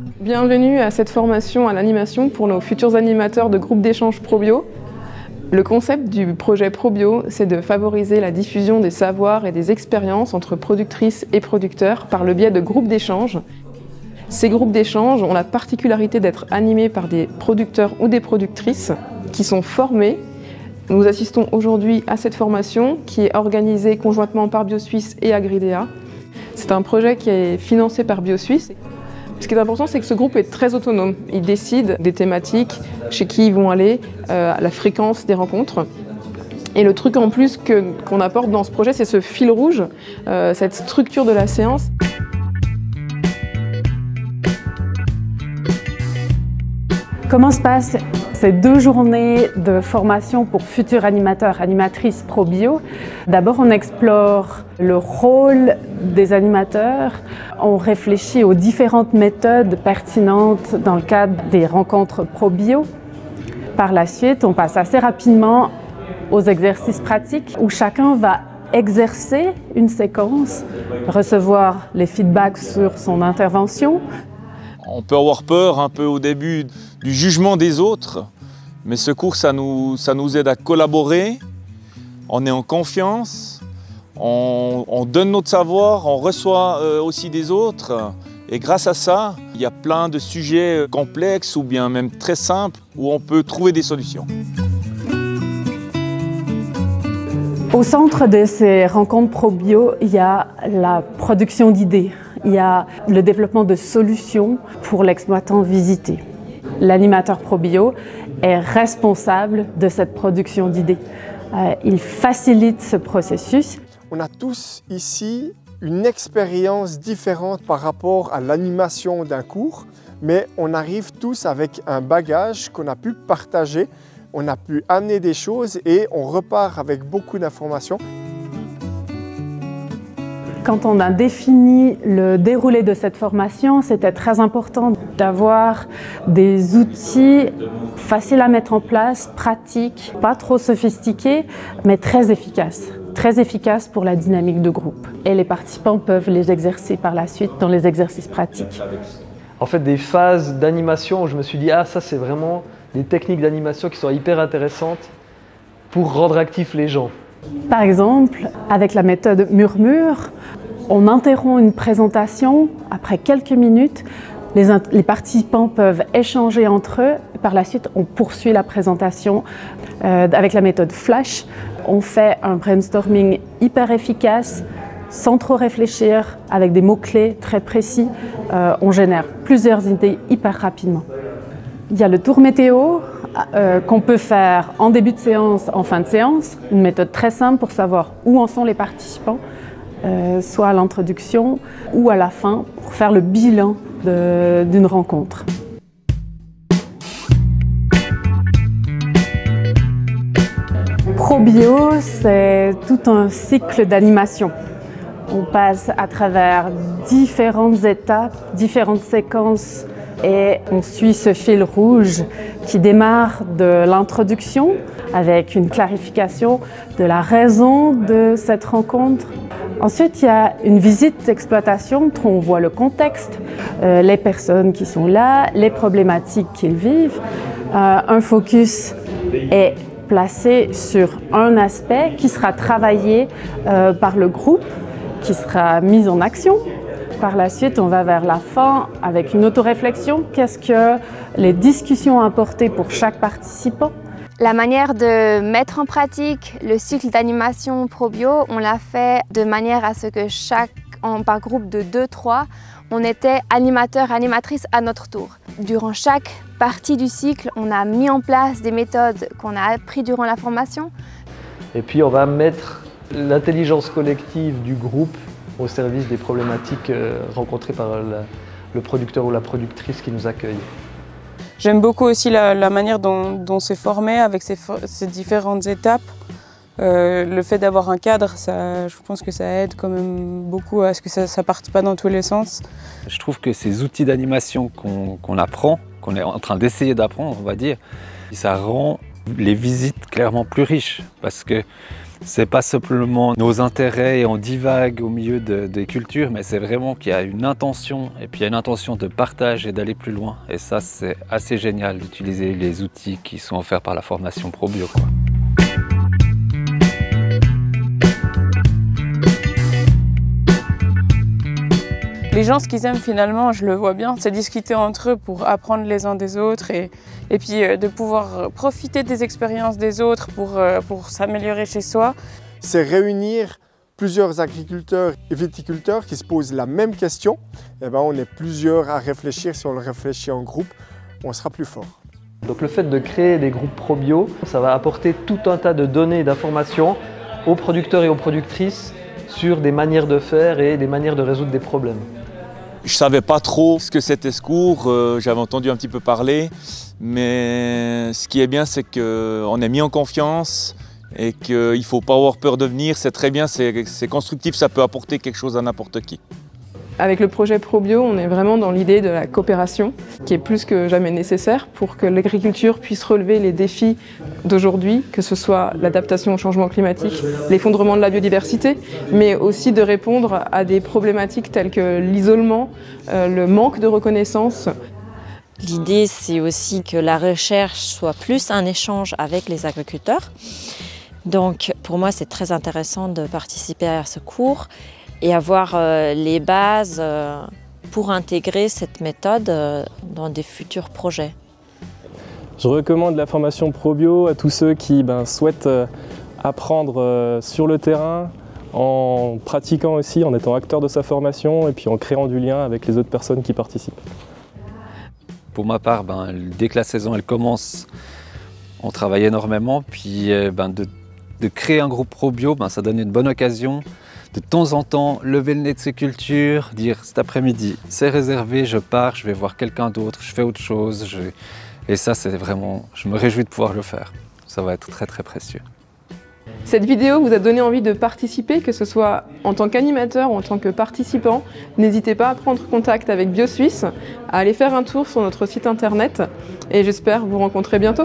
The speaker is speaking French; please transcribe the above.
Bienvenue à cette formation à l'animation pour nos futurs animateurs de groupe d'échange ProBio. Le concept du projet ProBio, c'est de favoriser la diffusion des savoirs et des expériences entre productrices et producteurs par le biais de groupes d'échange. Ces groupes d'échange ont la particularité d'être animés par des producteurs ou des productrices qui sont formés. Nous assistons aujourd'hui à cette formation qui est organisée conjointement par BioSuisse et Agridea. C'est un projet qui est financé par BioSuisse. Ce qui est important, c'est que ce groupe est très autonome. Ils décident des thématiques, chez qui ils vont aller, la fréquence des rencontres. Et le truc en plus qu'on apporte dans ce projet, c'est ce fil rouge, cette structure de la séance. Comment se passent ces 2 journées de formation pour futurs animateurs, animatrices ProBio? D'abord, on explore le rôle des animateurs, on réfléchit aux différentes méthodes pertinentes dans le cadre des rencontres ProBio. Par la suite, on passe assez rapidement aux exercices pratiques où chacun va exercer une séquence, recevoir les feedbacks sur son intervention. On peut avoir peur un peu au début du jugement des autres, mais ce cours, ça nous aide à collaborer, on est en confiance, on donne notre savoir, on reçoit aussi des autres. Et grâce à ça, il y a plein de sujets complexes ou bien même très simples où on peut trouver des solutions. Au centre de ces rencontres ProBio, il y a la production d'idées. Il y a le développement de solutions pour l'exploitant visité. L'animateur ProBio est responsable de cette production d'idées. Il facilite ce processus. On a tous ici une expérience différente par rapport à l'animation d'un cours, mais on arrive tous avec un bagage qu'on a pu partager, on a pu amener des choses et on repart avec beaucoup d'informations. Quand on a défini le déroulé de cette formation, c'était très important d'avoir des outils faciles à mettre en place, pratiques, pas trop sophistiqués, mais très efficaces. Très efficaces pour la dynamique de groupe. Et les participants peuvent les exercer par la suite dans les exercices pratiques. En fait, des phases d'animation où je me suis dit « Ah, ça c'est vraiment des techniques d'animation qui sont hyper intéressantes pour rendre actifs les gens ». Par exemple, avec la méthode murmure, on interrompt une présentation après quelques minutes. Les participants peuvent échanger entre eux. Par la suite, on poursuit la présentation avec la méthode flash. On fait un brainstorming hyper efficace, sans trop réfléchir, avec des mots-clés très précis. On génère plusieurs idées hyper rapidement. Il y a le tour météo qu'on peut faire en début de séance, en fin de séance. Une méthode très simple pour savoir où en sont les participants, soit à l'introduction ou à la fin, pour faire le bilan d'une rencontre. ProBio, c'est tout un cycle d'animation. On passe à travers différentes étapes, différentes séquences et on suit ce fil rouge qui démarre de l'introduction avec une clarification de la raison de cette rencontre. Ensuite, il y a une visite d'exploitation où on voit le contexte, les personnes qui sont là, les problématiques qu'ils vivent. Un focus est placé sur un aspect qui sera travaillé par le groupe, qui sera mis en action. Par la suite, on va vers la fin avec une autoréflexion. Qu'est-ce que les discussions ont apporté pour chaque participant? La manière de mettre en pratique le cycle d'animation ProBio, on l'a fait de manière à ce que par groupe de 2-3, on était animateur, animatrice à notre tour. Durant chaque partie du cycle, on a mis en place des méthodes qu'on a apprises durant la formation. Et puis on va mettre l'intelligence collective du groupe au service des problématiques rencontrées par le producteur ou la productrice qui nous accueille. J'aime beaucoup aussi la manière dont c'est formé avec ces différentes étapes. Le fait d'avoir un cadre, je pense que ça aide quand même beaucoup à ce que ça ne parte pas dans tous les sens. Je trouve que ces outils d'animation qu'on apprend, qu'on est en train d'essayer d'apprendre, on va dire, ça rend les visites clairement plus riches parce que C'est pas simplement nos intérêts et on divague au milieu des cultures, mais c'est vraiment qu'il y a une intention, et puis il y a une intention de partage et d'aller plus loin. Et ça, c'est assez génial d'utiliser les outils qui sont offerts par la formation ProBio, quoi. Les gens, ce qu'ils aiment finalement, je le vois bien, c'est discuter entre eux pour apprendre les uns des autres et puis de pouvoir profiter des expériences des autres pour s'améliorer chez soi. C'est réunir plusieurs agriculteurs et viticulteurs qui se posent la même question. Et ben, on est plusieurs à réfléchir. Si on le réfléchit en groupe, on sera plus fort. Donc le fait de créer des groupes ProBio, ça va apporter tout un tas de données et d'informations aux producteurs et aux productrices sur des manières de faire et des manières de résoudre des problèmes. Je ne savais pas trop ce que c'était ce cours, j'avais entendu un petit peu parler, mais ce qui est bien, c'est qu'on est mis en confiance et qu'il ne faut pas avoir peur de venir. C'est très bien, c'est constructif, ça peut apporter quelque chose à n'importe qui. Avec le projet ProBio, on est vraiment dans l'idée de la coopération, qui est plus que jamais nécessaire pour que l'agriculture puisse relever les défis d'aujourd'hui, que ce soit l'adaptation au changement climatique, l'effondrement de la biodiversité, mais aussi de répondre à des problématiques telles que l'isolement, le manque de reconnaissance. L'idée, c'est aussi que la recherche soit plus un échange avec les agriculteurs. Donc, pour moi, c'est très intéressant de participer à ce cours et avoir les bases pour intégrer cette méthode dans des futurs projets. Je recommande la formation ProBio à tous ceux qui souhaitent apprendre sur le terrain, en pratiquant aussi, en étant acteur de sa formation et puis en créant du lien avec les autres personnes qui participent. Pour ma part, dès que la saison elle commence, on travaille énormément. Puis de créer un groupe ProBio, ça donne une bonne occasion de temps en temps lever le nez de ces cultures, dire cet après-midi c'est réservé, je pars, je vais voir quelqu'un d'autre, je fais autre chose. Et ça, c'est vraiment, je me réjouis de pouvoir le faire. Ça va être très très précieux. Cette vidéo vous a donné envie de participer, que ce soit en tant qu'animateur ou en tant que participant. N'hésitez pas à prendre contact avec BioSuisse, à aller faire un tour sur notre site internet et j'espère vous rencontrer bientôt.